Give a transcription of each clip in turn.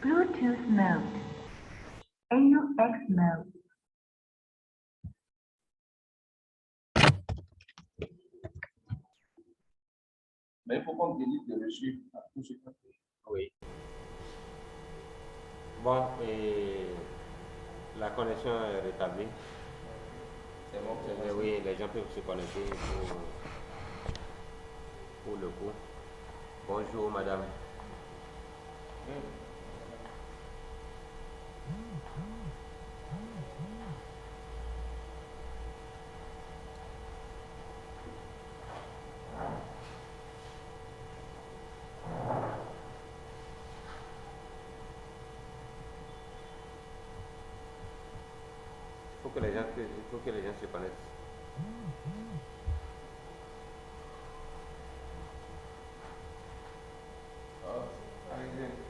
Bluetooth mode. AUX mode. Mais il faut qu'on délite le reçu à tout ce qu'on fait. Oui. Bon, et la connexion est rétablie. C'est bon. Oui, les gens peuvent se connecter pour le coup. Bonjour, madame. Il faut que les gens se connaissent.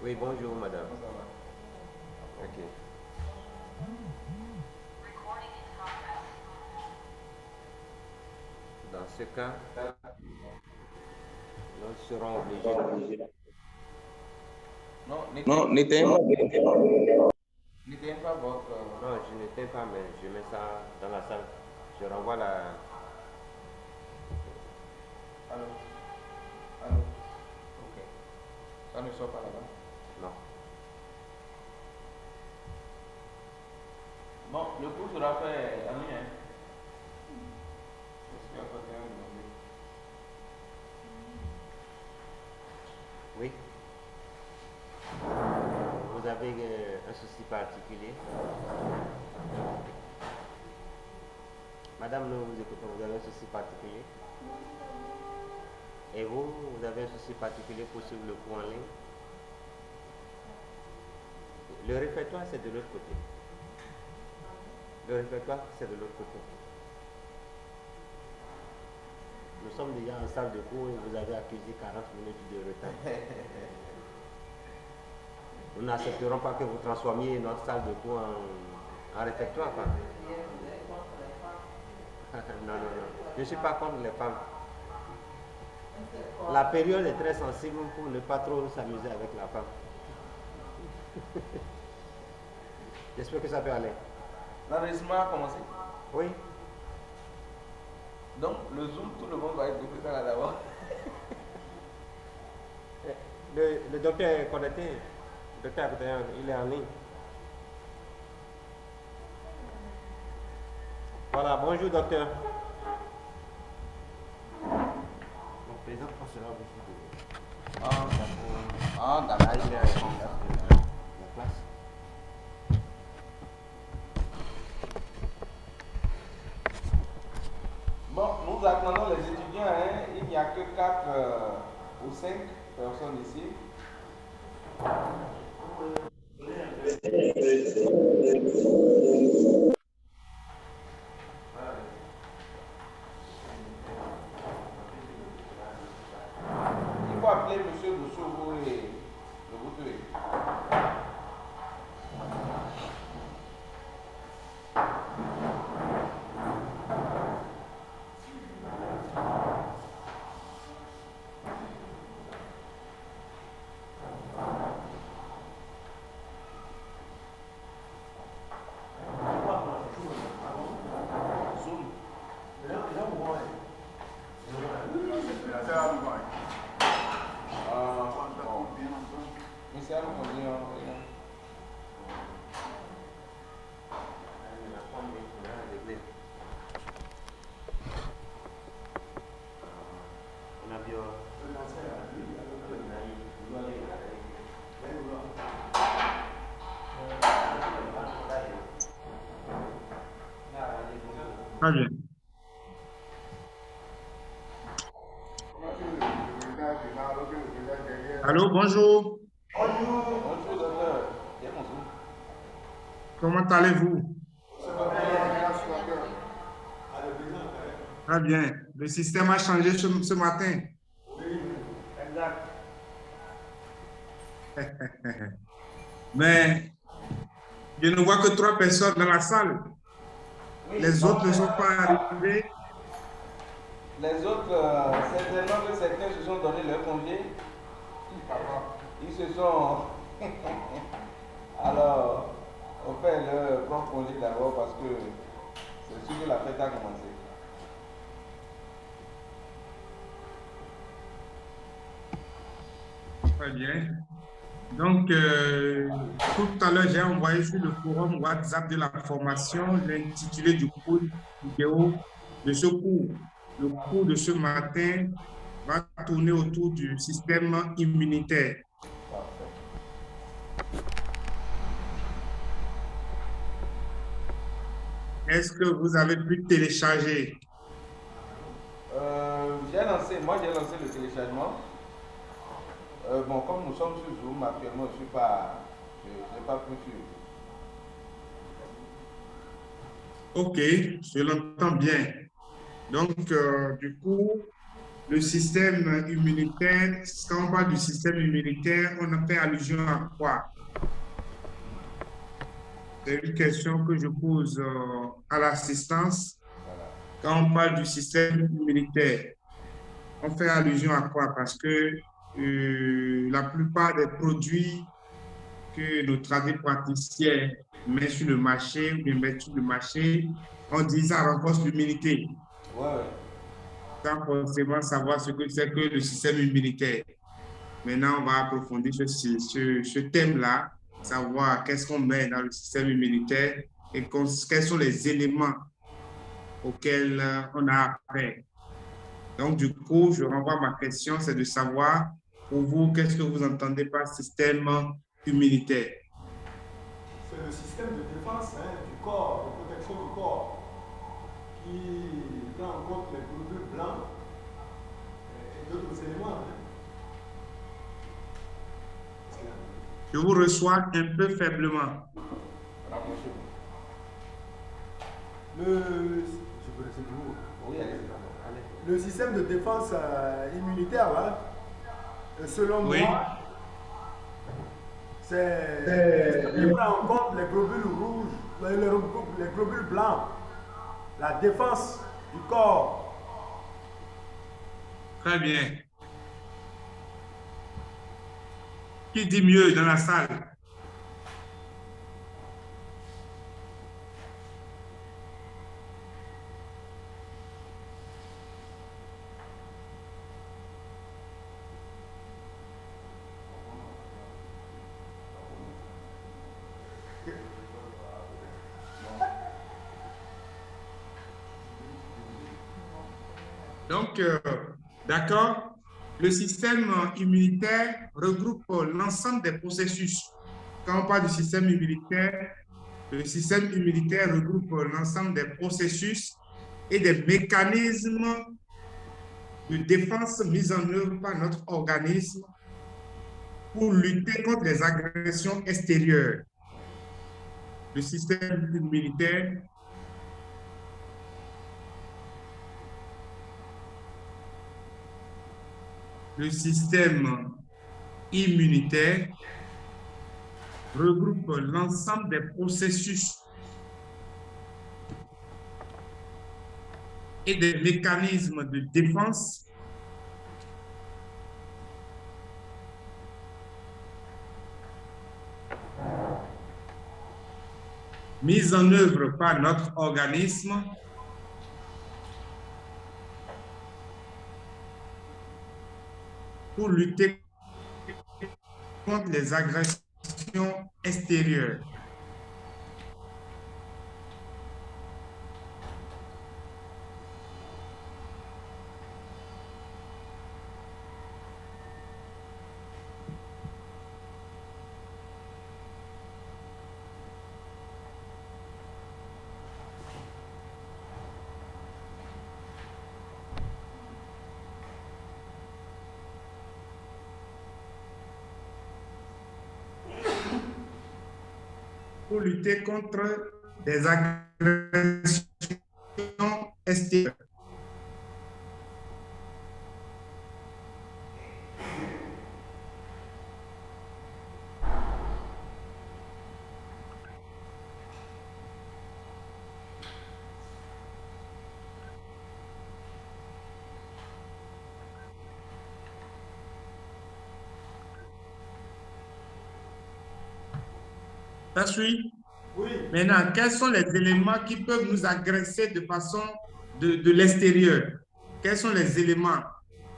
Oui, bonjour, madame. Ok. Dans ce cas, nous serons obligés. Non, n'éteignez pas votre... Non, je n'éteins pas, mais je mets ça dans la salle. Je renvoie la... Allô? Allô? Ok. Ça ne sort pas là-bas? Non. Bon, le coup sera fait en ligne. Je suis à côté de demander. Oui. Vous avez un souci particulier? Madame, nous vous écoutons. Vous avez un souci particulier? Et vous, vous avez un souci particulier pour suivre le cours en ligne? Le réfectoire, c'est de l'autre côté. Le réfectoire, c'est de l'autre côté. Nous sommes déjà en salle de cours et vous avez accusé 40 minutes de retard. Nous n'accepterons pas que vous transformiez notre salle de cours en réfectoire. Quoi. Non, non, non. Je ne suis pas contre les femmes. La période est très sensible pour ne pas trop s'amuser avec la femme. J'espère que ça peut aller. L'enregistrement a commencé. Oui. Donc, le Zoom, tout le monde va écouter ça là d'abord. Le docteur est connecté. Le docteur il est en ligne. Voilà, bonjour docteur. Mon président sera D'accord. il est la classe. Bon, nous attendons les étudiants. Hein. Il n'y a que 4 ou 5 personnes ici. Il faut appeler monsieur Doussougo et le Boutoué. Très bien. Allô, bonjour. Bonjour, docteur. Comment allez-vous? Très bien. Le système a changé ce matin. Oui, exact. Mais je ne vois que 3 personnes dans la salle. Oui, les autres ne sont pas arrivés. Les autres, certainement que certains se sont donné leur congé. Ils se sont Alors, on fait le grand congé d'abord parce que c'est sûr que la fête a commencé. Très bien. Donc, tout à l'heure, j'ai envoyé sur le forum WhatsApp de la formation l'intitulé du cours vidéo de ce cours. Le cours de ce matin va tourner autour du système immunitaire. Parfait. Est-ce que vous avez pu télécharger? Moi j'ai lancé le téléchargement. Bon, comme nous sommes sur Zoom actuellement, je n'ai pas pu suivre. OK, je l'entends bien. Donc, du coup, le système immunitaire, quand on parle du système immunitaire, on a fait allusion à quoi? C'est une question que je pose à l'assistance. Quand on parle du système immunitaire, on fait allusion à quoi? Parce que la plupart des produits que nos tradis praticiens mettent sur le marché ou bien mettent sur le marché, on dit ça renforce l'immunité, Ouais, ouais. sans forcément savoir ce que c'est que le système immunitaire. Maintenant, on va approfondir ce thème-là, savoir qu'est-ce qu'on met dans le système immunitaire et quels sont les éléments auxquels on a affaire. Donc, du coup, je renvoie ma question, c'est de savoir, pour vous, qu'est-ce que vous entendez par système immunitaire? C'est le système de défense du corps, de protection du corps, qui prend en compte les globules blancs et d'autres éléments. Je vous reçois un peu faiblement. Rapprochez-vous. Oui, allez-y. Le système de défense immunitaire, là, selon Oui. moi, il prend en compte les globules rouges, les globules blancs, la défense du corps. Très bien. Qui dit mieux dans la salle? Donc, d'accord, le système immunitaire regroupe l'ensemble des processus. Quand on parle du système immunitaire, le système immunitaire regroupe l'ensemble des processus et des mécanismes de défense mis en œuvre par notre organisme pour lutter contre les agressions extérieures. Le système immunitaire regroupe l'ensemble des processus et des mécanismes de défense mis en œuvre par notre organisme pour lutter contre les agressions extérieures. Pour lutter contre des agressions extérieures. Ça suit? Oui. Maintenant, quels sont les éléments qui peuvent nous agresser de façon de l'extérieur? Quels sont les éléments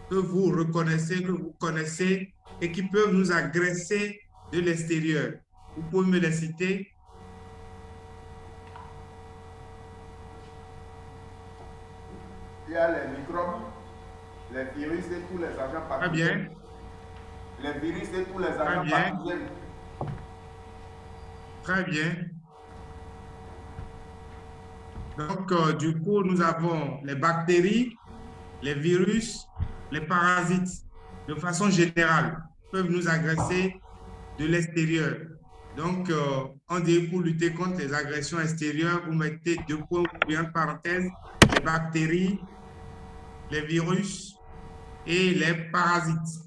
que vous reconnaissez, que vous connaissez et qui peuvent nous agresser de l'extérieur? Vous pouvez me les citer? Il y a les microbes, les virus et tous les agents Très pathogènes. bien. Les virus et tous les Très agents bien. pathogènes. Très bien. Donc, du coup, nous avons les bactéries, les virus, les parasites, de façon générale, peuvent nous agresser de l'extérieur. Donc, on dit pour lutter contre les agressions extérieures, vous mettez 2 points ou bien parenthèse, les bactéries, les virus et les parasites.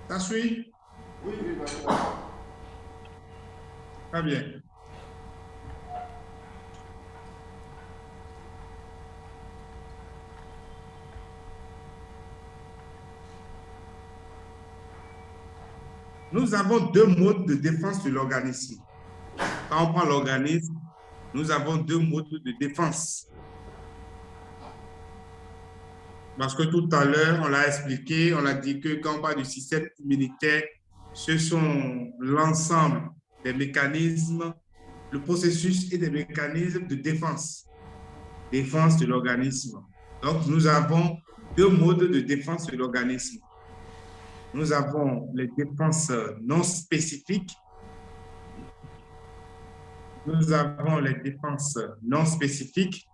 Ça suit? Oui, oui, d'accord. Très bien. Nous avons 2 modes de défense de l'organisme. Quand on prend l'organisme, nous avons 2 modes de défense. Parce que tout à l'heure, on l'a expliqué, on a dit que quand on parle du système immunitaire, ce sont l'ensemble des mécanismes, le processus et des mécanismes de défense de l'organisme. Donc, nous avons 2 modes de défense de l'organisme. Nous avons les défenses non spécifiques. Nous avons les défenses non spécifiques.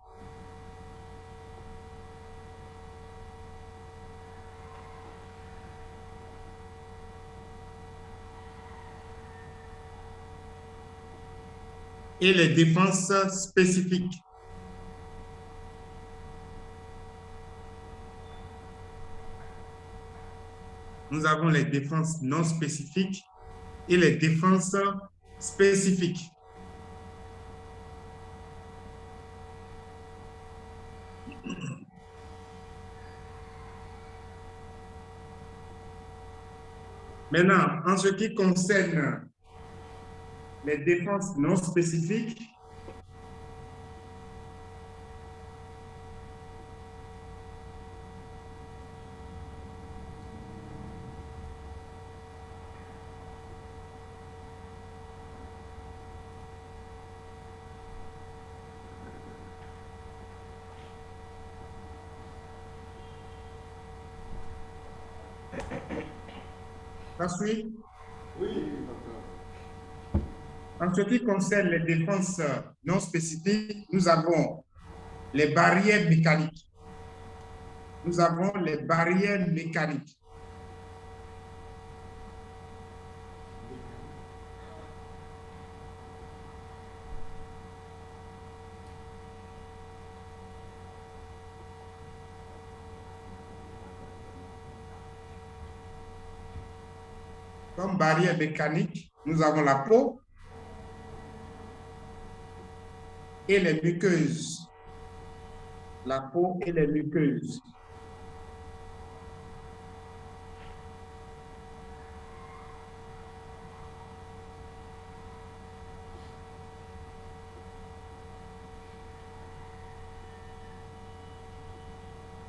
Et les défenses spécifiques. Nous avons les défenses non spécifiques et les défenses spécifiques. Maintenant, en ce qui concerne les défenses non spécifiques, ça suit? Oui, docteur. En ce qui concerne les défenses non spécifiques, nous avons les barrières mécaniques. Nous avons les barrières mécaniques. Comme barrière mécanique, nous avons la peau et les muqueuses. La peau et les muqueuses.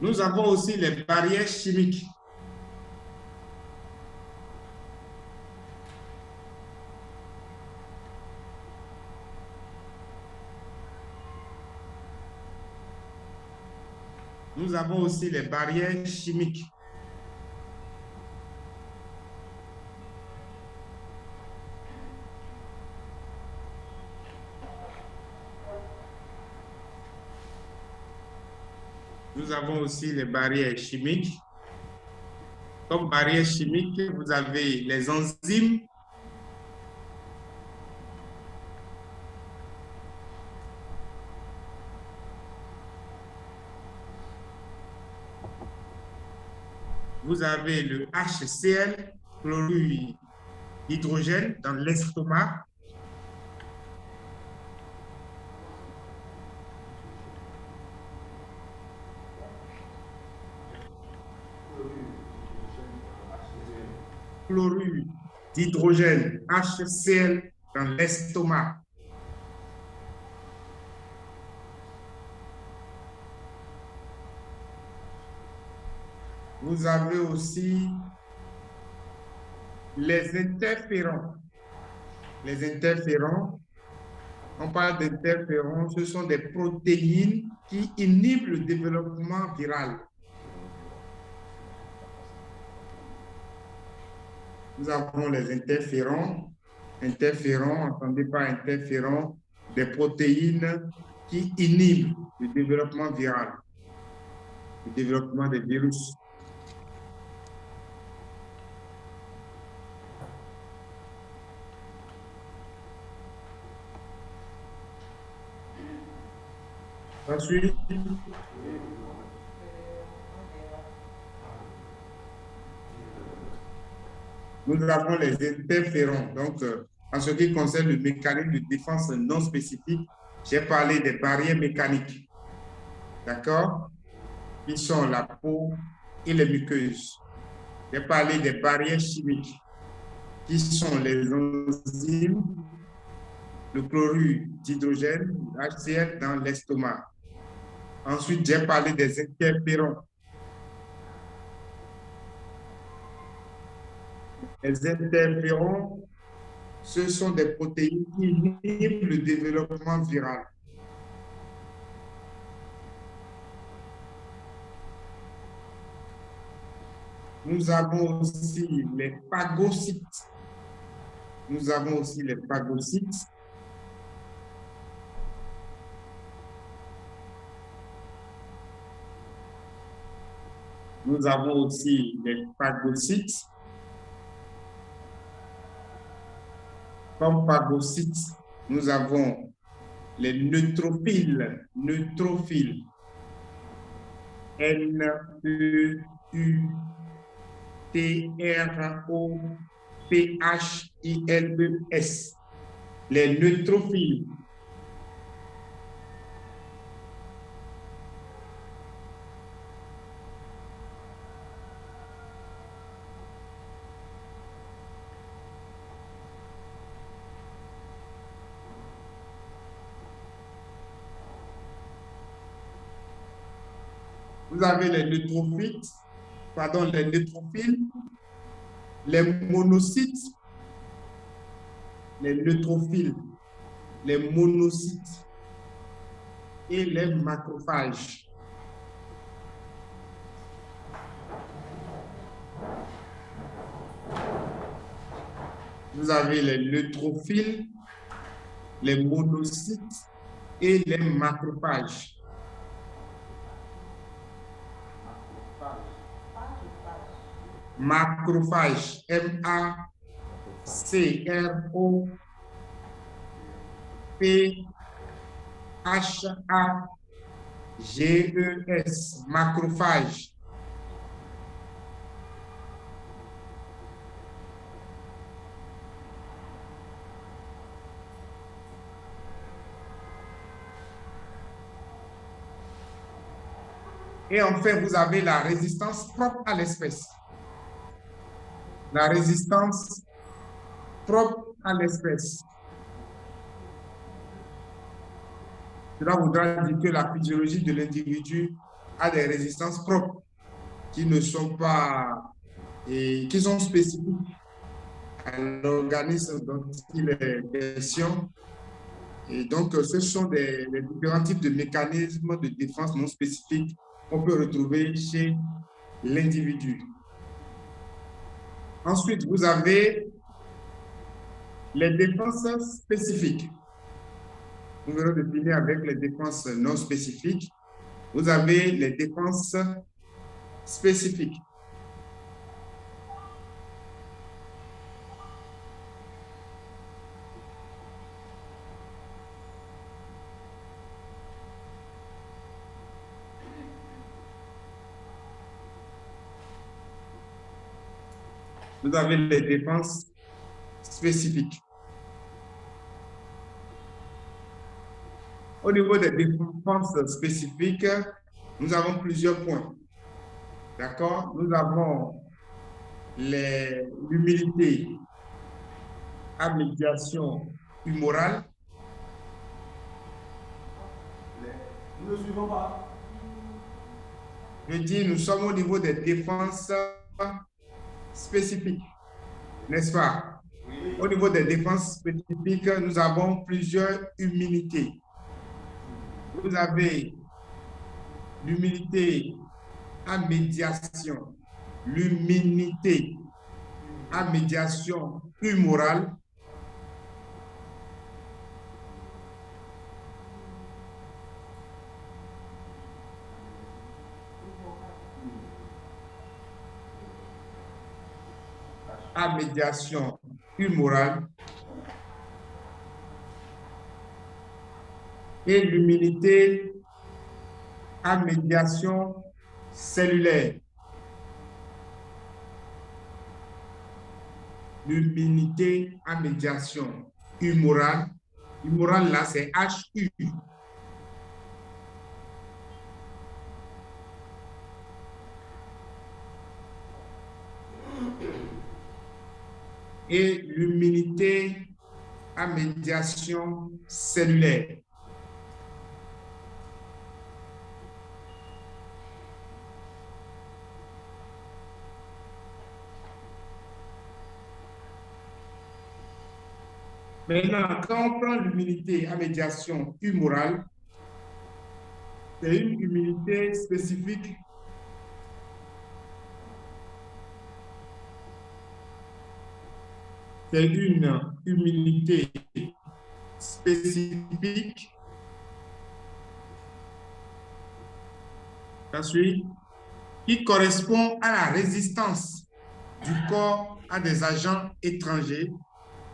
Nous avons aussi les barrières chimiques. Nous avons aussi les barrières chimiques. Nous avons aussi les barrières chimiques. Comme barrières chimiques, vous avez les enzymes. Vous avez le HCl, chlorure d'hydrogène dans l'estomac. Chlorure d'hydrogène, HCl, dans l'estomac. Vous avez aussi les interférents. Les interférents, on parle d'interférents, ce sont des protéines qui inhibent le développement viral. Nous avons les interférents. Interférents, entendez par interférents, des protéines qui inhibent le développement viral, le développement des virus. Ensuite, nous avons les interférents. Donc, en ce qui concerne le mécanisme de défense non spécifique, j'ai parlé des barrières mécaniques, d'accord, qui sont la peau et les muqueuses. J'ai parlé des barrières chimiques, qui sont les enzymes, le chlorure d'hydrogène, HCl, dans l'estomac. Ensuite, j'ai parlé des interférents. Les interférents, ce sont des protéines qui inhibent le développement viral. Nous avons aussi les phagocytes. Nous avons aussi les phagocytes. Nous avons aussi les phagocytes. Comme phagocytes, nous avons les neutrophiles. Neutrophiles. N-E-U-T-R-O-P-H-I-L-E-S. Les neutrophiles. Vous avez les neutrophiles, les monocytes, les neutrophiles, les monocytes et les macrophages. Vous avez les neutrophiles, les monocytes et les macrophages. Macrophage, M-A-C-R-O-P-H-A-G-E-S, macrophage. Et enfin, vous avez la résistance propre à l'espèce. La résistance propre à l'espèce. Cela voudra dire que la physiologie de l'individu a des résistances propres qui ne sont pas et qui sont spécifiques à l'organisme dont il est question. Et donc, ce sont les différents types de mécanismes de défense non spécifiques qu'on peut retrouver chez l'individu. Ensuite, vous avez les défenses spécifiques. Nous allons définir avec les défenses non spécifiques. Vous avez les défenses spécifiques. Vous avez les défenses spécifiques. Au niveau des défenses spécifiques, nous avons plusieurs points. D'accord? Nous avons l'humilité à médiation humorale. Nous ne suivons pas. Je dis, nous sommes au niveau des défenses spécifiques, n'est-ce pas? Oui. Au niveau des défenses spécifiques, nous avons plusieurs humilités. Vous avez l'humilité à médiation, l'humilité à médiation humorale, à médiation humorale et l'humilité à médiation cellulaire. L'humilité à médiation humorale. Humorale, là, c'est HU. Et l'humilité à médiation cellulaire. Maintenant, quand on prend l'humilité à médiation humorale, c'est une humilité spécifique c'est une humilité spécifique ensuite, qui correspond à la résistance du corps à des agents étrangers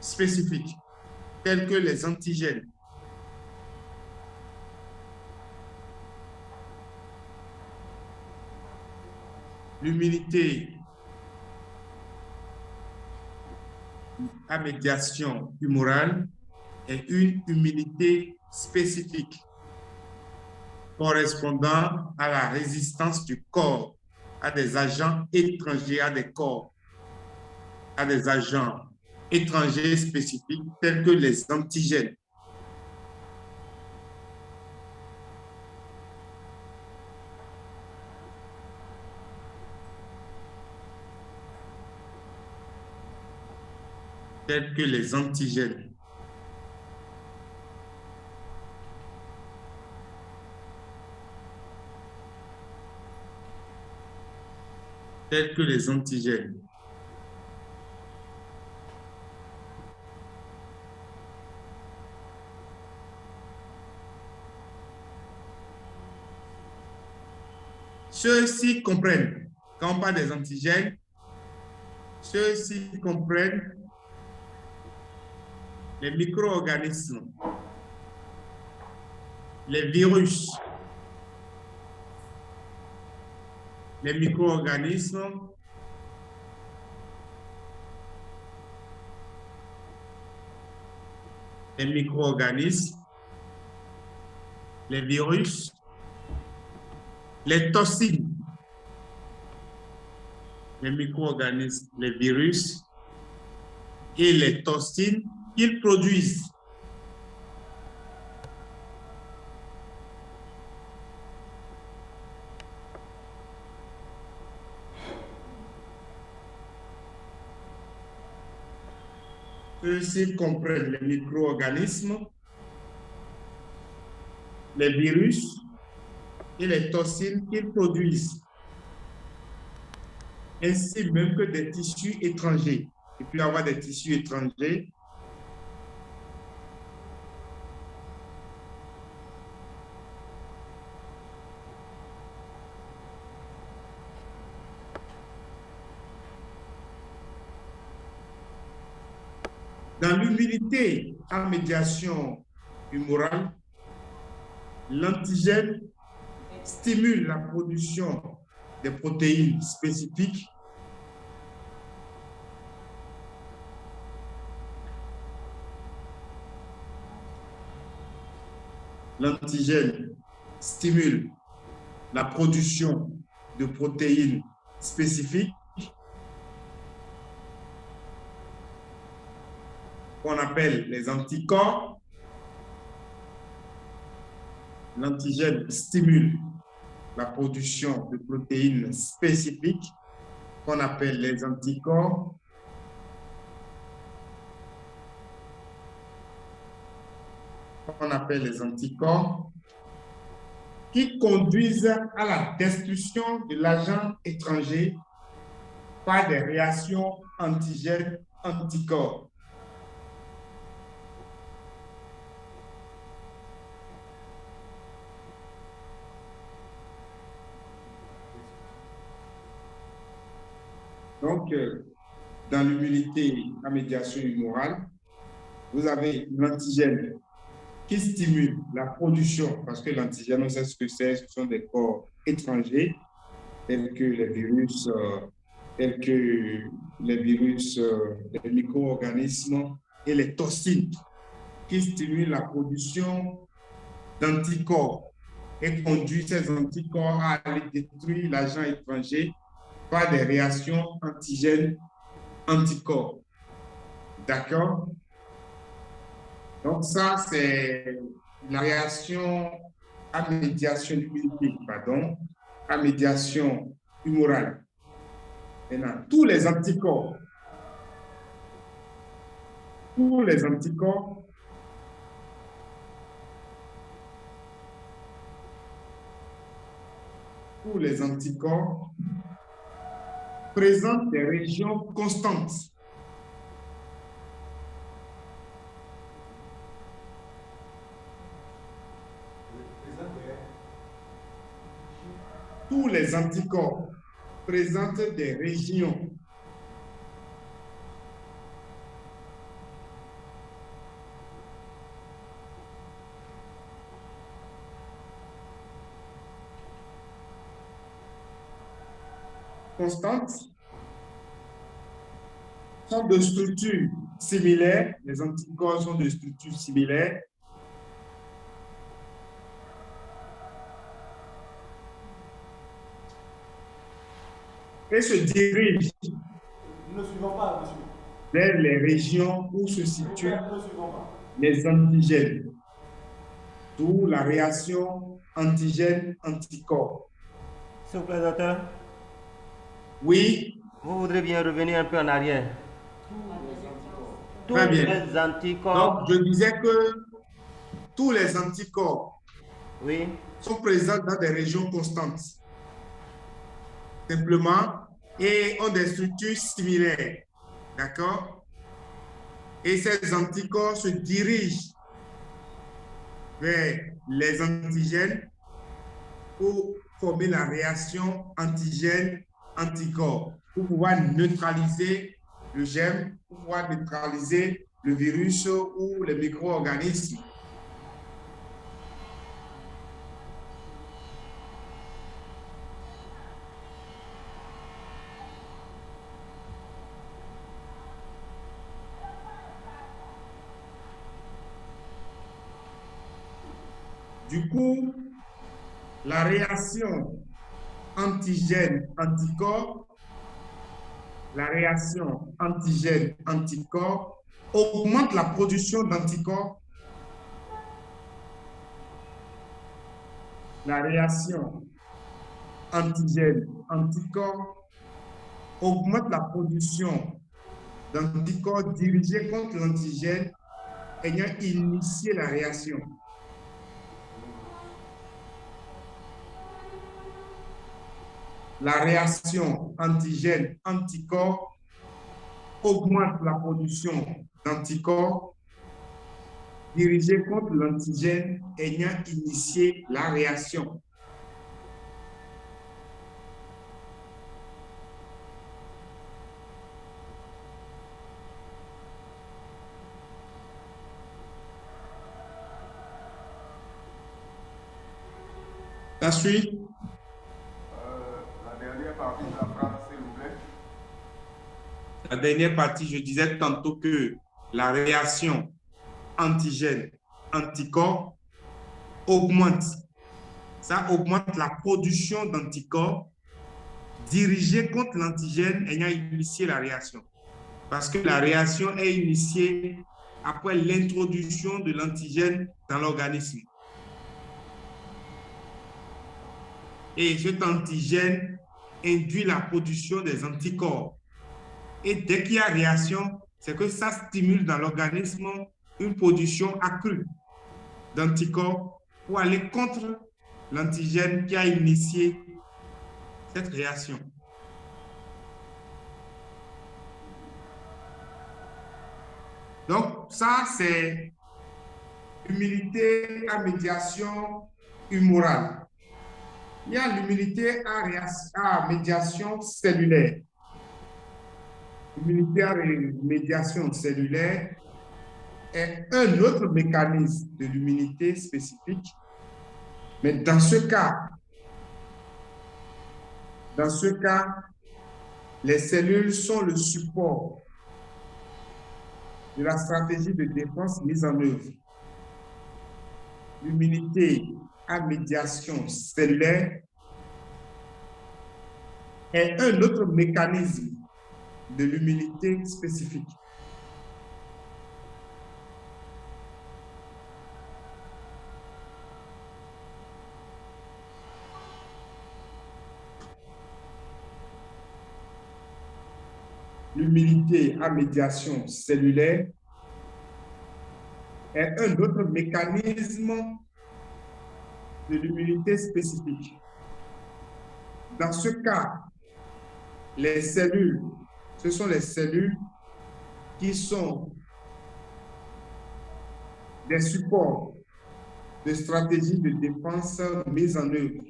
spécifiques, tels que les antigènes. L'humilité à médiation humorale est une humilité spécifique correspondant à la résistance du corps à des agents étrangers, à des corps, à des agents étrangers spécifiques tels que les antigènes. Tels que les antigènes. Tels que les antigènes. Ceux-ci comprennent, quand on parle des antigènes, ceux-ci comprennent les micro-organismes, les virus, les micro-organismes, les virus, les toxines, les micro-organismes, les virus et les toxines qu'ils produisent. Ceux-ci comprennent les micro-organismes, les virus et les toxines qu'ils produisent, ainsi même que des tissus étrangers. Il peut y avoir des tissus étrangers dans l'humilité à médiation humorale, l'antigène stimule la production des protéines spécifiques l'antigène stimule la production de protéines spécifiques qu'on appelle les anticorps. L'antigène stimule la production de protéines spécifiques qu'on appelle les anticorps. Qui conduisent à la destruction de l'agent étranger par des réactions antigènes-anticorps. Donc, dans l'immunité à médiation humorale, vous avez l'antigène qui stimule la production, parce que l'antigène, on sait ce que c'est, ce sont des corps étrangers, tels que les virus, les micro-organismes et les toxines, qui stimulent la production d'anticorps et conduisent ces anticorps à aller détruire l'agent étranger par des réactions antigènes-anticorps. D'accord? Donc ça, c'est la réaction à médiation immunitaire, à médiation humorale. Maintenant, tous les anticorps présentent des régions constantes. Tous les anticorps présentent des régions constantes, sont de structures similaires. Les anticorps sont de structures similaires. Et se dirigent vers les régions où se situent les antigènes, d'où la réaction antigène-anticorps. S'il vous plaît, docteur. Oui. Vous voudrez bien revenir un peu en arrière. Très bien. Les anticorps. Donc, je disais que tous les anticorps sont présents dans des régions constantes, simplement, et ont des structures similaires. D'accord? Et ces anticorps se dirigent vers les antigènes pour former la réaction antigène-anticorps, pour pouvoir neutraliser le germe, pour pouvoir neutraliser le virus ou les micro-organismes. Du coup, la réaction antigène-anticorps, augmente la production d'anticorps. La réaction antigène-anticorps augmente la production d'anticorps dirigés contre l'antigène ayant initié la réaction. La réaction antigène-anticorps augmente la production d'anticorps dirigés contre l'antigène ayant initié la réaction. La suite. La dernière partie, je disais tantôt que la réaction antigène-anticorps augmente. Ça augmente la production d'anticorps dirigés contre l'antigène ayant initié la réaction. Parce que la réaction est initiée après l'introduction de l'antigène dans l'organisme. Et cet antigène induit la production des anticorps. Et dès qu'il y a réaction, c'est que ça stimule dans l'organisme une production accrue d'anticorps pour aller contre l'antigène qui a initié cette réaction. Donc, ça, c'est l'immunité à médiation humorale. Il y a l'immunité à médiation cellulaire. L'immunité à médiation cellulaire est un autre mécanisme de l'immunité spécifique. Mais dans ce cas, les cellules sont le support de la stratégie de défense mise en œuvre. L'immunité à médiation cellulaire est un autre mécanisme de l'immunité spécifique. L'immunité à médiation cellulaire est un autre mécanisme de l'immunité spécifique. Dans ce cas, les cellules, ce sont les cellules qui sont des supports de stratégies de défense mises en œuvre.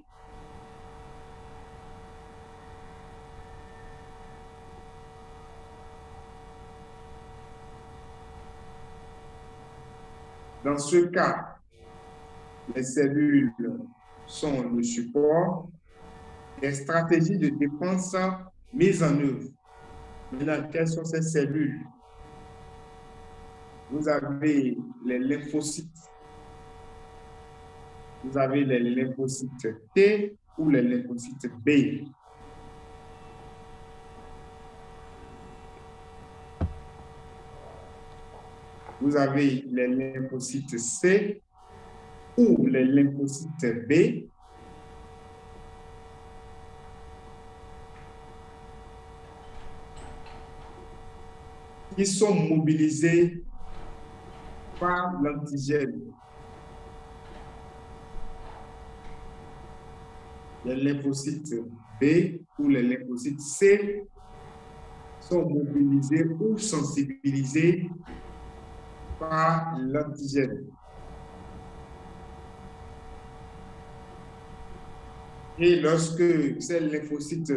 Dans ce cas, les cellules sont le support des stratégies de défense mises en œuvre. Maintenant, quelles sont ces cellules? Vous avez les lymphocytes. Vous avez les lymphocytes T ou les lymphocytes B. Vous avez les lymphocytes C ou les lymphocytes B. Qui sont mobilisés par l'antigène. Les lymphocytes B ou les lymphocytes C sont mobilisés ou sensibilisés par l'antigène. Et lorsque ces lymphocytes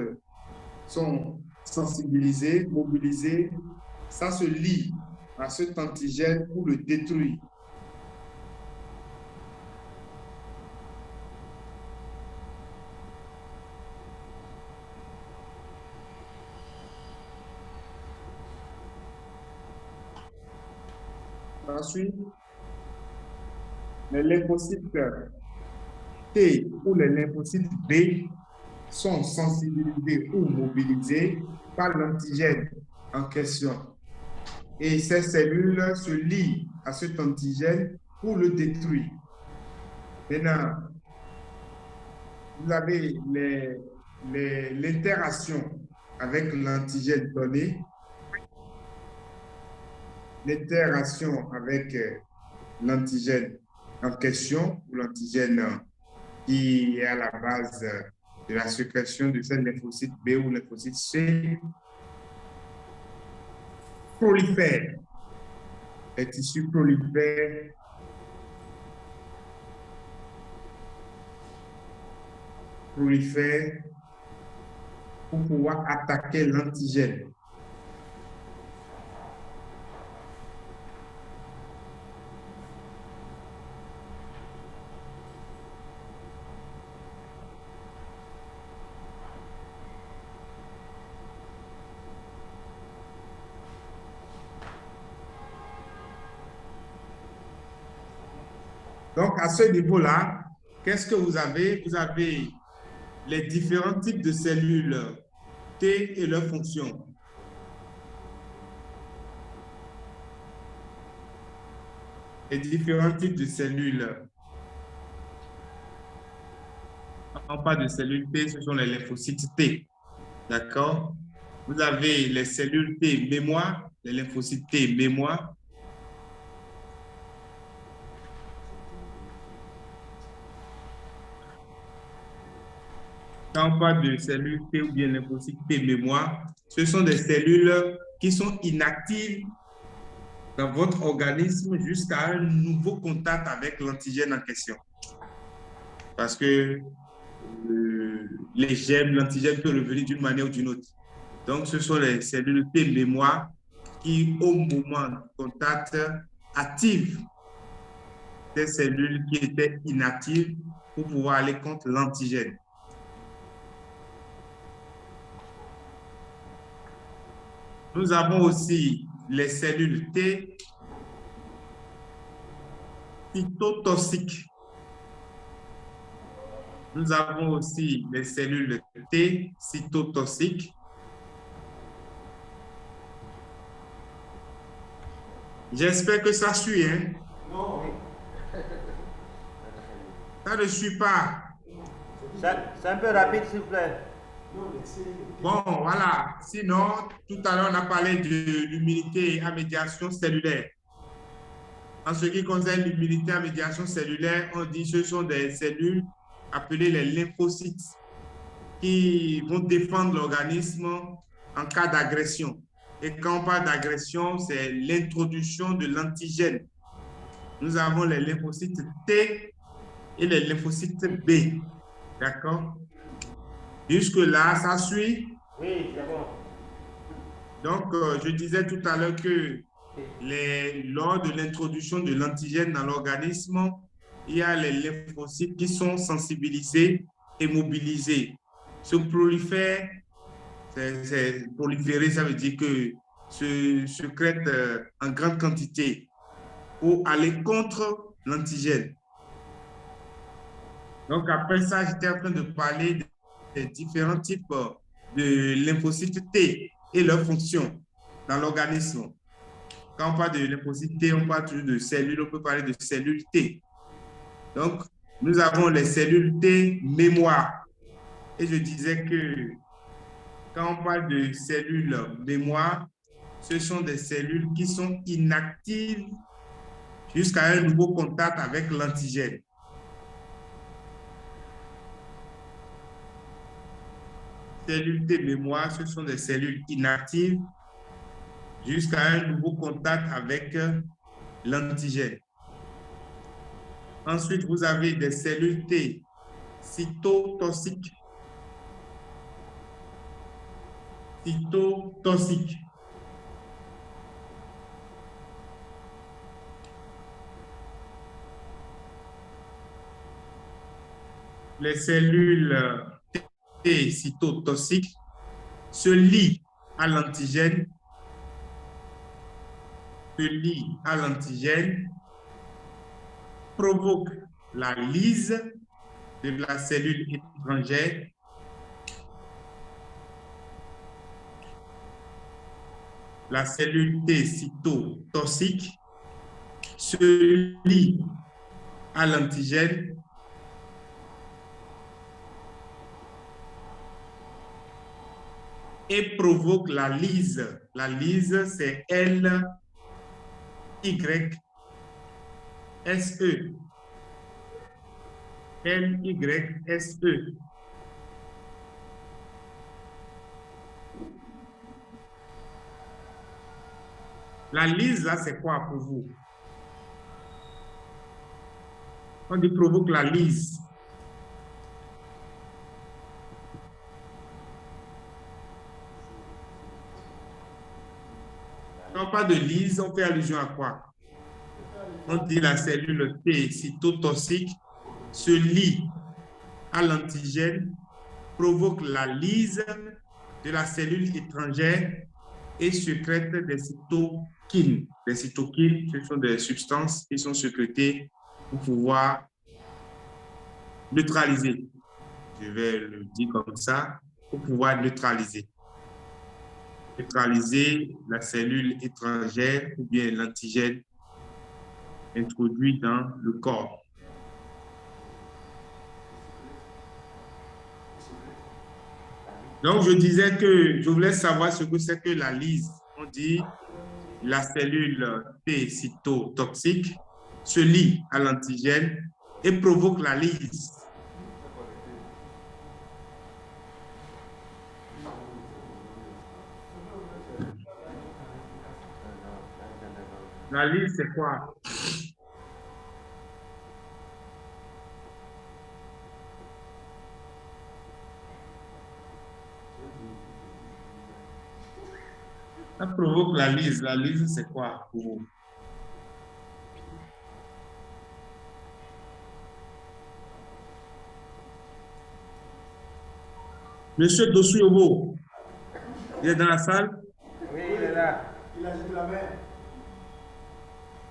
sont sensibilisés, mobilisés, ça se lie à cet antigène pour le détruire. Ensuite, les lymphocytes T ou les lymphocytes B sont sensibilisés ou mobilisés par l'antigène en question. Et ces cellules se lient à cet antigène pour le détruire. Maintenant, vous avez l'interaction avec l'antigène donné, l'interaction avec l'antigène en question, ou l'antigène qui est à la base de la sécrétion de ces lymphocytes B ou lymphocytes C, prolifèrent. Les tissus prolifèrent pour pouvoir attaquer l'antigène. Donc, à ce niveau-là, qu'est-ce que vous avez? Vous avez les différents types de cellules T et leurs fonctions. Les différents types de cellules. On parle de cellules T, ce sont les lymphocytes T. D'accord? Vous avez les cellules T mémoire, les lymphocytes T mémoire. Quand on parle de cellules T ou bien lymphocytes T mémoire, ce sont des cellules qui sont inactives dans votre organisme jusqu'à un nouveau contact avec l'antigène en question. Parce que les gemmes, l'antigène peut revenir d'une manière ou d'une autre. Donc, ce sont les cellules T mémoire qui, au moment du contact, activent des cellules qui étaient inactives pour pouvoir aller contre l'antigène. Nous avons aussi les cellules T cytotoxiques. Nous avons aussi les cellules T cytotoxiques. J'espère que ça suit, hein? Non, Ça ne suit pas. C'est un peu rapide, s'il vous plaît. non, laissez. Bon, voilà. Sinon, tout à l'heure, on a parlé de l'immunité à médiation cellulaire. En ce qui concerne l'immunité à médiation cellulaire, on dit que ce sont des cellules appelées les lymphocytes qui vont défendre l'organisme en cas d'agression. Et quand on parle d'agression, c'est l'introduction de l'antigène. Nous avons les lymphocytes T et les lymphocytes B. D'accord? Jusque-là, ça suit? Oui, c'est bon. Donc, je disais tout à l'heure que lors de l'introduction de l'antigène dans l'organisme, il y a les lymphocytes qui sont sensibilisés et mobilisés. Se prolifèrent, proliférer, ça veut dire que se sécrètent en grande quantité pour aller contre l'antigène. Donc, après ça, j'étais en train de parler des différents types de lymphocytes T et leurs fonctions dans l'organisme. Quand on parle de lymphocytes T, on parle toujours de cellules, on peut parler de cellules T. Donc, nous avons les cellules T mémoire. Et je disais que quand on parle de cellules mémoire, ce sont des cellules qui sont inactives jusqu'à un nouveau contact avec l'antigène. Cellules T mémoire, ce sont des cellules inactives jusqu'à un nouveau contact avec l'antigène. Ensuite, vous avez des cellules T cytotoxiques. Cytotoxiques. Les cellules T cytotoxiques se lient à l'antigène, provoquent la lyse de la cellule étrangère la cellule T cytotoxique se lie à l'antigène et provoque la lyse. La lyse, c'est L-Y-S-E. L-Y-S-E. La lyse, là, c'est quoi pour vous? On dit provoque la lyse. Quand on parle de lyse, on fait allusion à quoi? On dit la cellule T cytotoxique se lie à l'antigène, provoque la lyse de la cellule étrangère et sécrète des cytokines. Les cytokines, ce sont des substances qui sont sécrétées pour pouvoir neutraliser. Je vais le dire comme ça, pour pouvoir neutraliser. Neutraliser la cellule étrangère ou bien l'antigène introduit dans le corps. Donc, je disais que je voulais savoir ce que c'est que la lyse. On dit la cellule T cytotoxique se lie à l'antigène et provoque la lyse. La lyse, c'est quoi? Ça provoque la lyse. La lyse, c'est quoi pour vous? Monsieur Dosuyobo, il est dans la salle? Oui, il est là. Il agite la main.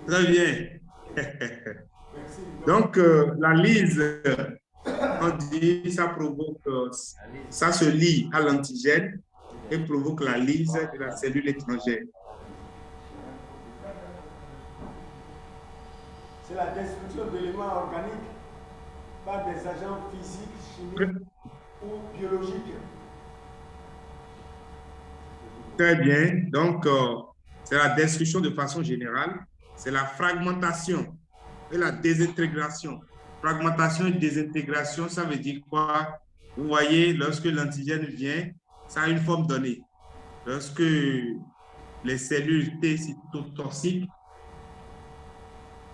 Très bien. Merci. Donc, la lyse, on dit, ça provoque, ça se lie à l'antigène et provoque la lyse de la cellule étrangère. C'est la destruction d'éléments organiques par des agents physiques, chimiques ou biologiques. Très bien. Donc, c'est la destruction de façon générale. C'est la fragmentation et la désintégration. Fragmentation et désintégration, ça veut dire quoi? Vous voyez, lorsque l'antigène vient, ça a une forme donnée. Lorsque les cellules T cytotoxiques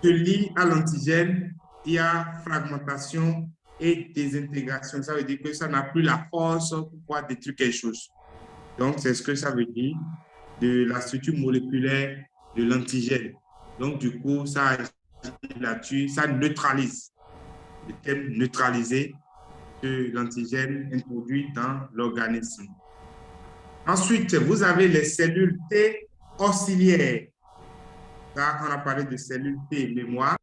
se lient à l'antigène, il y a fragmentation et désintégration. Ça veut dire que ça n'a plus la force pour pouvoir détruire quelque chose. Donc, c'est ce que ça veut dire de la structure moléculaire de l'antigène. Donc, du coup, ça agit là-dessus, ça neutralise. Le terme neutraliser que l'antigène introduit dans l'organisme. Ensuite, vous avez les cellules T auxiliaires. Là, on a parlé de cellules T mémoire.